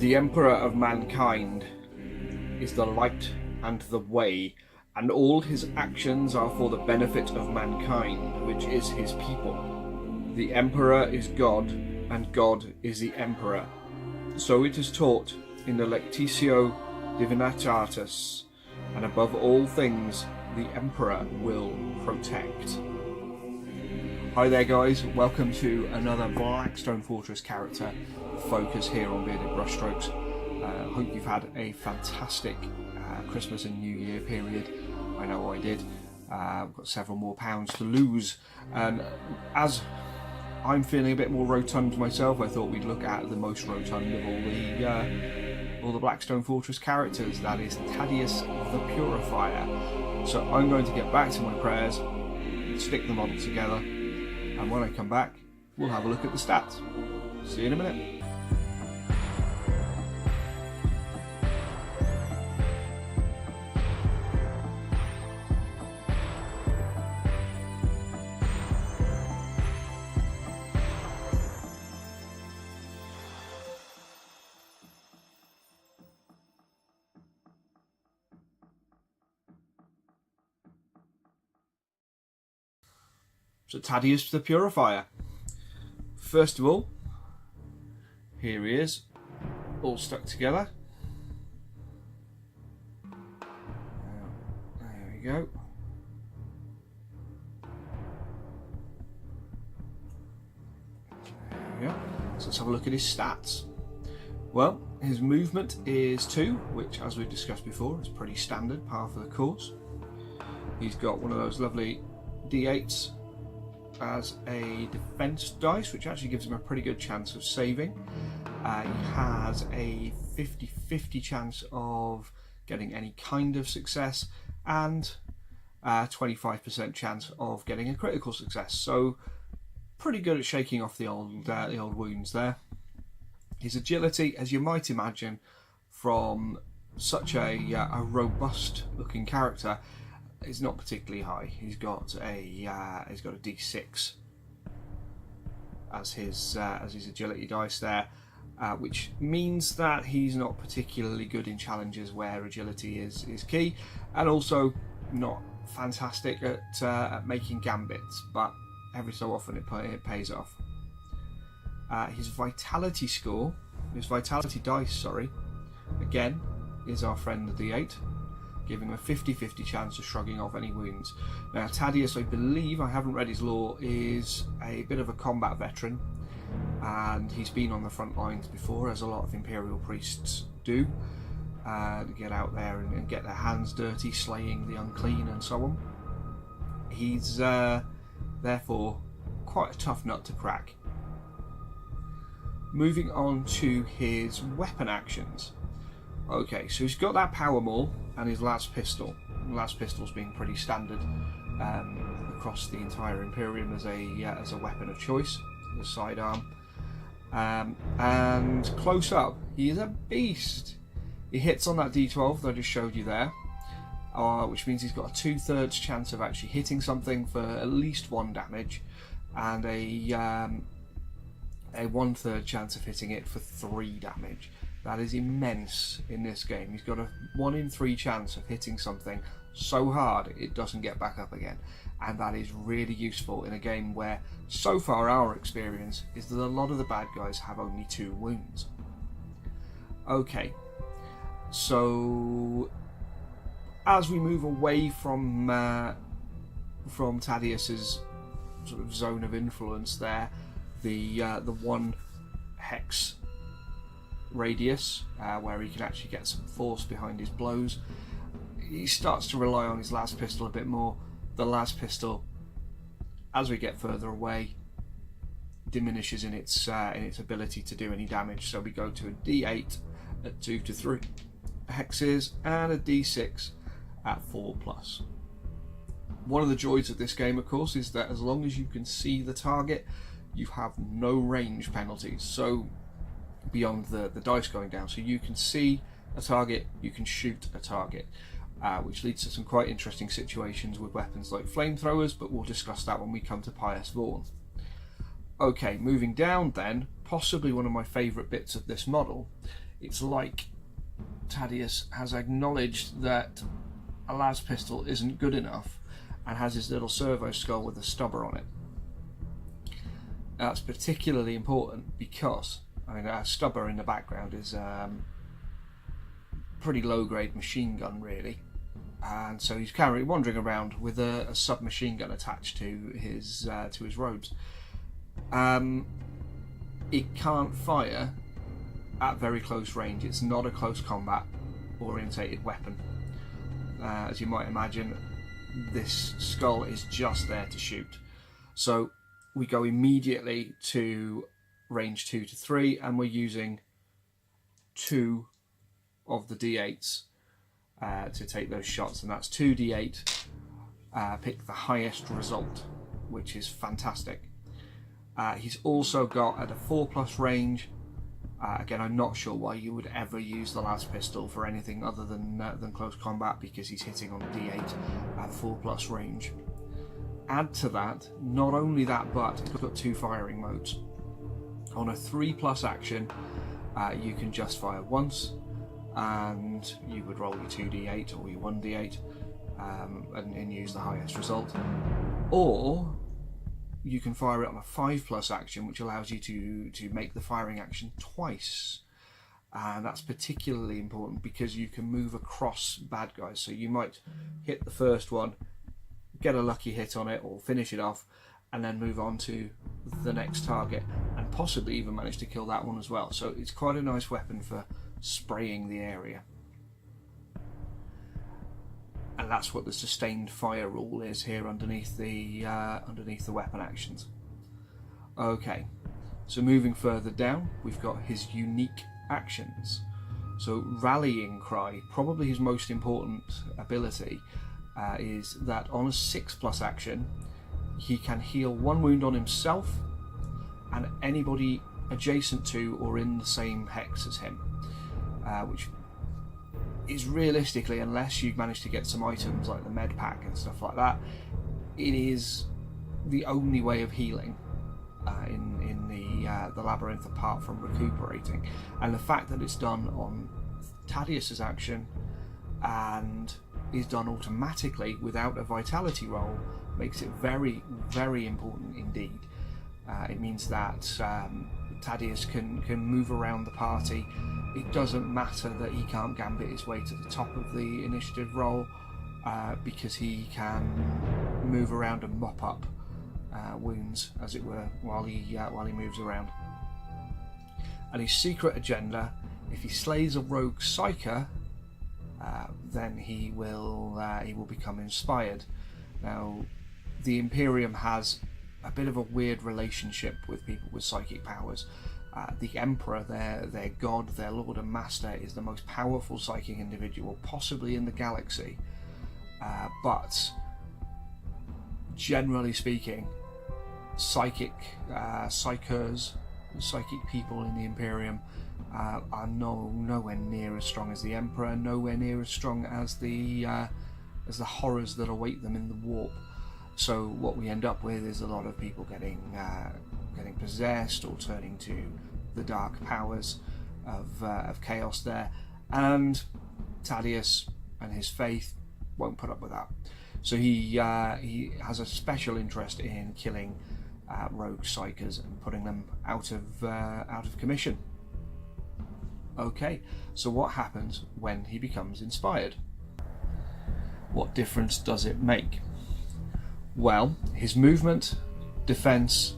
The Emperor of mankind is the light and the way, and all his actions are for the benefit of mankind, which is his people. The Emperor is God, and God is the Emperor. So it is taught in the Lectitio Divinitatis, and above all things, the Emperor will protect. Hi there guys, welcome to another Blackstone Fortress character focus here on Bearded Brushstrokes. Hope you've had a fantastic Christmas and New Year period. I know I did. I've got several more pounds to lose, and as I'm feeling a bit more rotund myself, I thought we'd look at the most rotund of all the Blackstone Fortress characters, that is Taddeus the Purifier. So I'm going to get back to my prayers, stick the model together, and when I come back, we'll have a look at the stats. See you in a minute. So Taddeus the Purifier. First of all, here he is, all stuck together. There we go. There we go. So let's have a look at his stats. Well, his movement is 2, which, as we've discussed before, is pretty standard, par for the course. He's got one of those lovely D8s as a defense dice, which actually gives him a pretty good chance of saving. He has a 50-50 chance of getting any kind of success, and a 25% chance of getting a critical success. So pretty good at shaking off the old wounds there. His agility, as you might imagine from such a robust looking character, is not particularly high. He's got a D6 as his agility dice there, which means that he's not particularly good in challenges where agility is key, and also not fantastic at making gambits, but every so often it pays off. His vitality dice, again, is our friend the D8, giving him a 50-50 chance of shrugging off any wounds. Now Taddeus, I believe, I haven't read his lore, is a bit of a combat veteran, and he's been on the front lines before, as a lot of Imperial priests do, to get out there and get their hands dirty, slaying the unclean and so on. He's therefore quite a tough nut to crack. Moving on to his weapon actions. Okay, so he's got that power maul and his last pistol. The last pistol's being pretty standard across the entire Imperium as a weapon of choice, the sidearm. And close up, he is a beast. He hits on that D12 that I just showed you there, which means he's got a 2/3 chance of actually hitting something for at least 1 damage, and a 1/3 chance of hitting it for 3 damage. That is immense in this game. He's got a 1 in 3 chance of hitting something so hard it doesn't get back up again, and that is really useful in a game where, so far, our experience is that a lot of the bad guys have only 2 wounds. Okay, so as we move away from Taddeus's sort of zone of influence there, the 1 hex radius, where he can actually get some force behind his blows, he starts to rely on his last pistol a bit more. The last pistol, as we get further away, diminishes in its ability to do any damage, so we go to a D8 at 2 to 3 hexes and a D6 at 4+. One of the joys of this game, of course, is that as long as you can see the target, you have no range penalties, so beyond the dice going down, so you can see a target, you can shoot a target, which leads to some quite interesting situations with weapons like flamethrowers, but we'll discuss that when we come to Pious Vaughan. Okay, moving down then, possibly one of my favourite bits of this model It's like Taddeus has acknowledged that a las pistol isn't good enough and has his little servo skull with a stubber on it. That's particularly important because, I mean, a stubber in the background is pretty low-grade machine gun, really, and so he's wandering around with a submachine gun attached to his robes. It can't fire at very close range. It's not a close combat orientated weapon. As you might imagine, this skull is just there to shoot. So we go immediately to range 2 to 3, and we're using 2 of the d8s to take those shots, and that's 2d8. Pick the highest result, which is fantastic. He's also got at a 4+ range. Again, I'm not sure why you would ever use the las pistol for anything other than close combat, because he's hitting on a d8 at 4+ range. Add to that, not only that, but it's got 2 firing modes. On a 3+ action, you can just fire once, and you would roll your 2d8 or your 1d8 and use the highest result. Or you can fire it on a 5+ action, which allows you to make the firing action twice. And that's particularly important because you can move across bad guys. So you might hit the first one, get a lucky hit on it, or finish it off, and then move on to the next target, and possibly even manage to kill that one as well. So it's quite a nice weapon for spraying the area. And that's what the sustained fire rule is here underneath the weapon actions. Okay, so moving further down, we've got his unique actions. So rallying cry, probably his most important ability, is that on a 6+ action, he can heal 1 wound on himself and anybody adjacent to or in the same hex as him, which is realistically, unless you've managed to get some items like the med pack and stuff like that, it is the only way of healing in the labyrinth, apart from recuperating. And the fact that it's done on Taddeus's action and is done automatically without a vitality roll makes it very, very important indeed. It means that Taddeus can move around the party. It doesn't matter that he can't gambit his way to the top of the initiative roll, because he can move around and mop up wounds, as it were, while he moves around. And his secret agenda: if he slays a rogue psyker, then he will become inspired. Now, the Imperium has a bit of a weird relationship with people with psychic powers. The Emperor, their god, their lord and master, is the most powerful psychic individual possibly in the galaxy. But generally speaking, psychic people in the Imperium are nowhere near as strong as the Emperor, nowhere near as strong as the horrors that await them in the warp. So what we end up with is a lot of people getting possessed or turning to the dark powers of chaos there, and Taddeus and his faith won't put up with that. So he has a special interest in killing rogue psykers and putting them out of commission. Okay, so what happens when he becomes inspired? What difference does it make? Well, his movement, defense,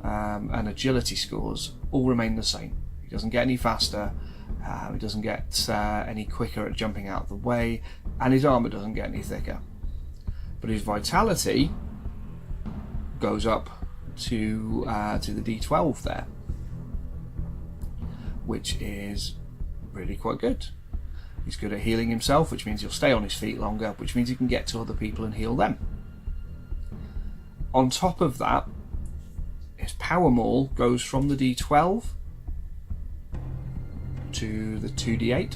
and agility scores all remain the same. He doesn't get any faster, he doesn't get any quicker at jumping out of the way, and his armor doesn't get any thicker. But his vitality goes up to the D12 there, which is really quite good. He's good at healing himself, which means he'll stay on his feet longer, which means he can get to other people and heal them. On top of that, his power maul goes from the D12 to the 2D8,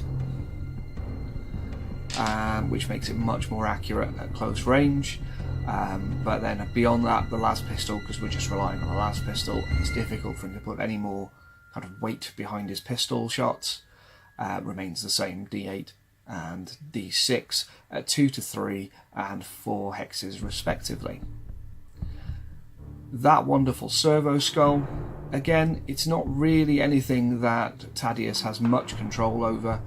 which makes it much more accurate at close range. But then beyond that, the las pistol, because we're just relying on the las pistol, it's difficult for him to put any more kind of weight behind his pistol shots. remains the same, D8 and D6 at 2 to 3 and 4 hexes respectively. That wonderful servo skull, again, it's not really anything that Taddeus has much control over,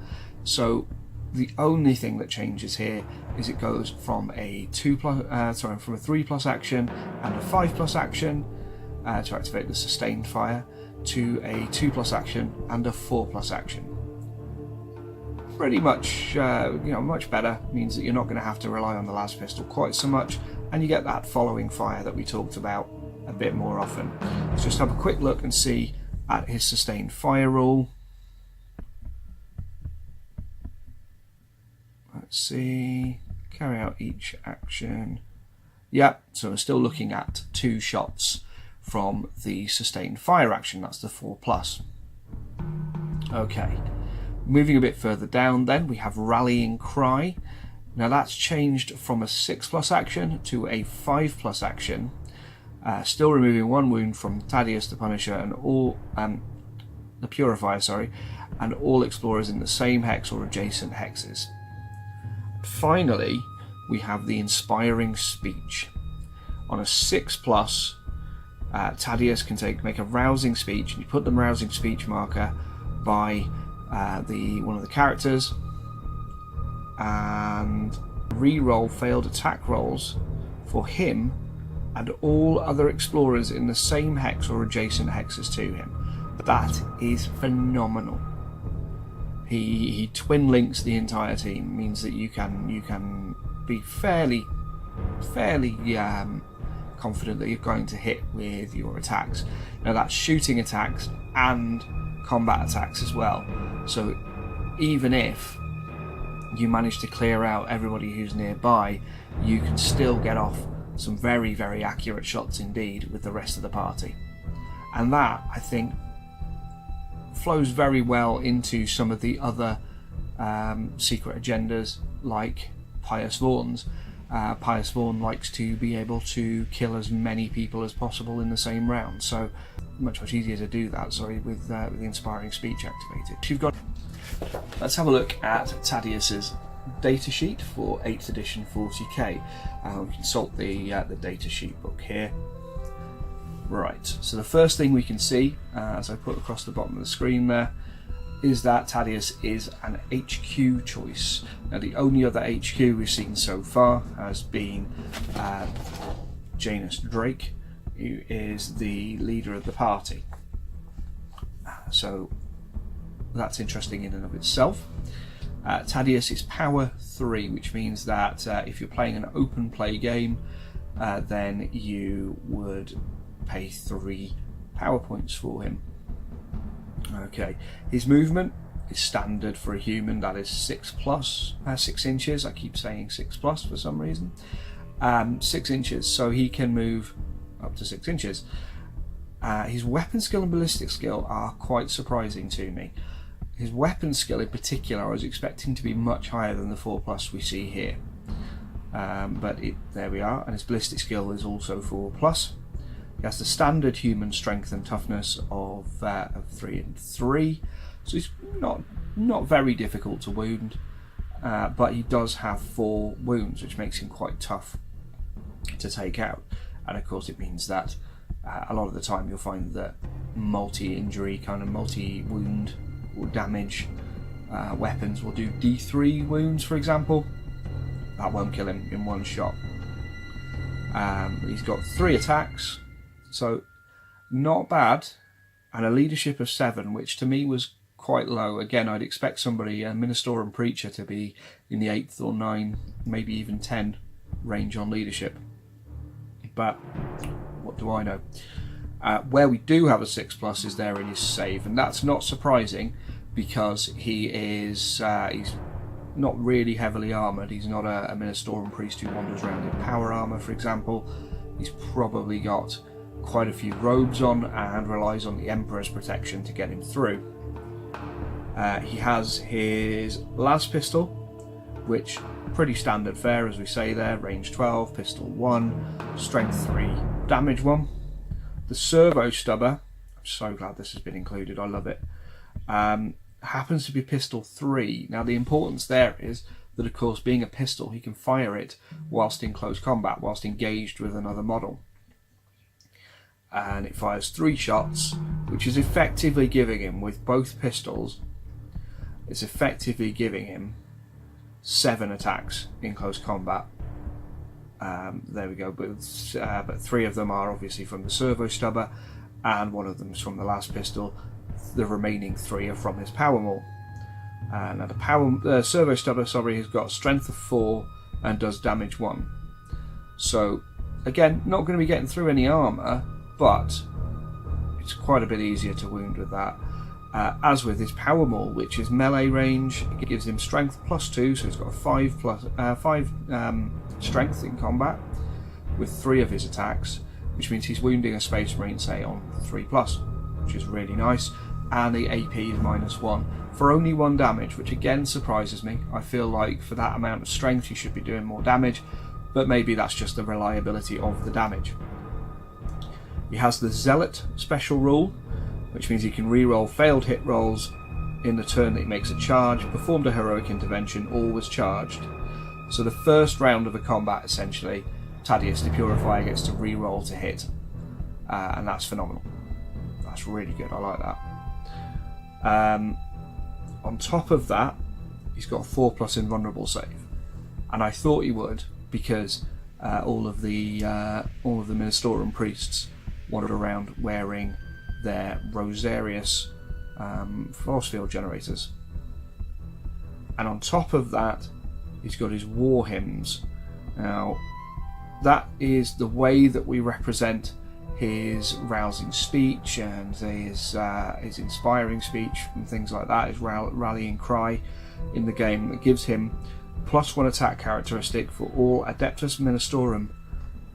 so the only thing that changes here is it goes from a 3+ action and a 5+ action to activate the sustained fire to a 2+ action and a 4+ action. Pretty much, much better. Means that you're not going to have to rely on the las pistol quite so much, and you get that following fire that we talked about a bit more often. Let's just have a quick look and see at his sustained fire rule. Let's see, carry out each action. Yeah, so we're still looking at 2 shots from the sustained fire action, that's the 4+. Okay, moving a bit further down then, we have Rallying Cry. Now that's changed from a 6+ action to a 5+ action, still removing 1 wound from Taddeus the Punisher and all the Purifier, and all explorers in the same hex or adjacent hexes. Finally, we have the Inspiring Speech. On a 6+, Taddeus can make a rousing speech, and you put the rousing speech marker by one of the characters, and re-roll failed attack rolls for him and all other explorers in the same hex or adjacent hexes to him. That is phenomenal. He twin links the entire team, means that you can be fairly confident that you're going to hit with your attacks. Now that's shooting attacks and combat attacks as well. So even if you manage to clear out everybody who's nearby, you can still get off some very, very accurate shots indeed with the rest of the party. And that, I think, flows very well into some of the other secret agendas like Pious Vaughn's. Pious Vaughn likes to be able to kill as many people as possible in the same round, so much easier to do that, with the Inspiring Speech activated. Let's have a look at Taddeus's datasheet for 8th edition 40k. We consult the datasheet book here. Right, so the first thing we can see, as I put across the bottom of the screen there, is that Taddeus is an HQ choice. Now the only other HQ we've seen so far has been Janus Drake, who is the leader of the party. So that's interesting in and of itself. Taddeus is power 3, which means that if you're playing an open play game, then you would pay 3 power points for him. Okay, his movement is standard for a human, that is 6 inches. I keep saying 6+ for some reason. 6 inches, so he can move up to 6 inches. His weapon skill and ballistic skill are quite surprising to me. His weapon skill in particular, I was expecting to be much higher than the 4+ we see here. But there we are, and his ballistic skill is also 4+. He has the standard human strength and toughness of 3 and 3, so he's not very difficult to wound, but he does have 4 wounds, which makes him quite tough to take out. And of course it means that a lot of the time you'll find that multi-injury, kind of multi-wound or damage weapons will do D3 wounds, for example. That won't kill him in one shot. He's got 3 attacks, so not bad, and a leadership of 7, which to me was quite low. Again, I'd expect somebody, a minister and preacher, to be in the 8th or 9, maybe even 10 range on leadership. But what do I know? Where we do have a 6+ is there in his save, and that's not surprising because he's not really heavily armoured. He's not a minister and priest who wanders around in power armour, for example. He's probably got quite a few robes on and relies on the Emperor's protection to get him through. He has his las pistol, which pretty standard fare, as we say there, range 12, pistol 1, strength 3, damage 1. The servo stubber, I'm so glad this has been included, I love it. happens to be pistol 3. Now the importance there is that, of course, being a pistol, he can fire it whilst in close combat, whilst engaged with another model. And it fires 3 shots, which is effectively giving him, with both pistols, it's effectively giving him 7 attacks in close combat. There we go, but 3 of them are obviously from the servo stubber, and 1 of them is from the last pistol. The remaining 3 are from his power maul. Now the servo stubber, has got strength of 4 and does damage 1. So again, not going to be getting through any armour, but it's quite a bit easier to wound with that. As with his power maul, which is melee range, it gives him strength +2, so he's got a 5 strength in combat with 3 of his attacks, which means he's wounding a Space Marine, say, on 3+, which is really nice. And the AP is -1 for only 1 damage, which again surprises me. I feel like for that amount of strength you should be doing more damage, but maybe that's just the reliability of the damage. He has the Zealot special rule, which means he can reroll failed hit rolls in the turn that he makes a charge, performed a heroic intervention, or was charged. So the first round of a combat, essentially, Taddeus the Purifier gets to reroll to hit, and that's phenomenal. That's really good, I like that. On top of that, he's got a 4+ invulnerable save, and I thought he would, because all of the Ministorum priests wandered around wearing their Rosarius force field generators. And on top of that, he's got his war hymns. Now, that is the way that we represent his rousing speech and his inspiring speech and things like that, his rallying cry in the game, that gives him +1 attack characteristic for all Adeptus Ministorum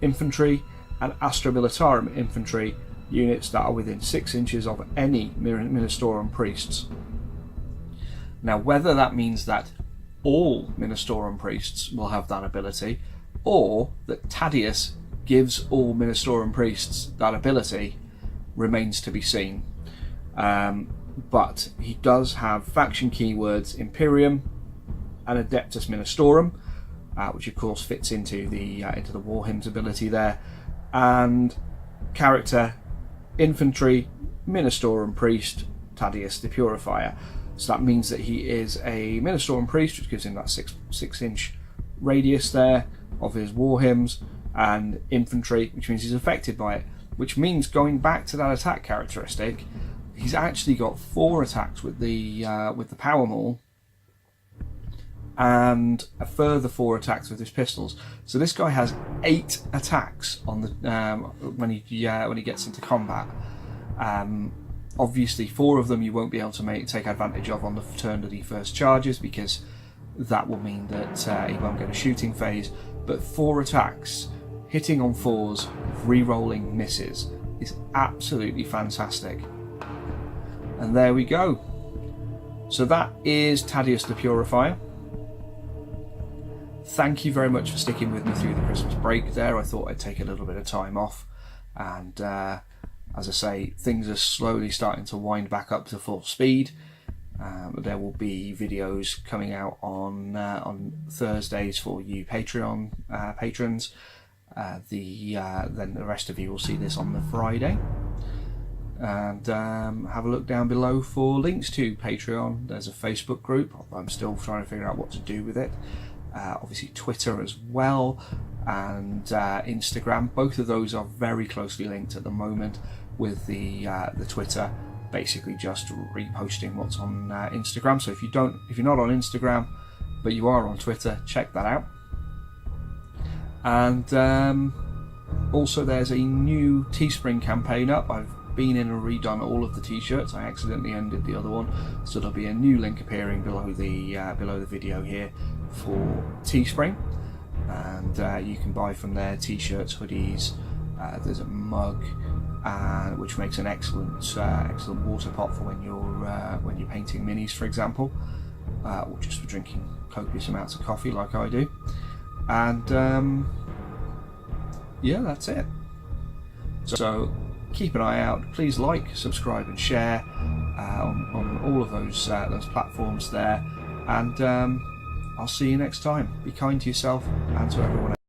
infantry and Astra Militarum infantry units that are within 6 inches of any Ministorum priests. Now, whether that means that all Ministorum priests will have that ability, or that Taddeus gives all Ministorum priests that ability, remains to be seen. But he does have faction keywords Imperium and Adeptus Ministorum, which of course fits into the War Hymns ability there, and character Infantry Ministorum Priest Taddeus the Purifier. So that means that he is a Ministorum Priest, which gives him that 6-inch radius there of his war hymns, and infantry, which means he's affected by it, which means, going back to that attack characteristic, he's actually got 4 attacks with the power maul, and a further 4 attacks with his pistols. So this guy has 8 attacks on the when he gets into combat. Obviously, 4 of them you won't be able to take advantage of on the turn that he first charges, because that will mean that he won't get a shooting phase. But 4 attacks, hitting on 4s, re-rolling misses, is absolutely fantastic. And there we go. So that is Taddeus the Purifier. Thank you very much for sticking with me through the Christmas break there. I thought I'd take a little bit of time off, and as I say, things are slowly starting to wind back up to full speed. There will be videos coming out on Thursdays for you Patreon patrons. Then the rest of you will see this on the Friday. And have a look down below for links to Patreon. There's a Facebook group. I'm still trying to figure out what to do with it. Obviously Twitter as well, and Instagram. Both of those are very closely linked at the moment, with the Twitter basically just reposting what's on Instagram. So if you're not on Instagram but you are on Twitter, check that out. And also there's a new Teespring campaign up. I've been in and redone all of the t-shirts. I accidentally undid the other one, so there'll be a new link appearing below the video here for Teespring, and you can buy from there t-shirts, hoodies. There's a mug, which makes an excellent water pot for when you're painting minis, for example, or just for drinking copious amounts of coffee like I do. And yeah, that's it. So keep an eye out. Please like, subscribe and share on all of those platforms there, and I'll see you next time. Be kind to yourself and to everyone else.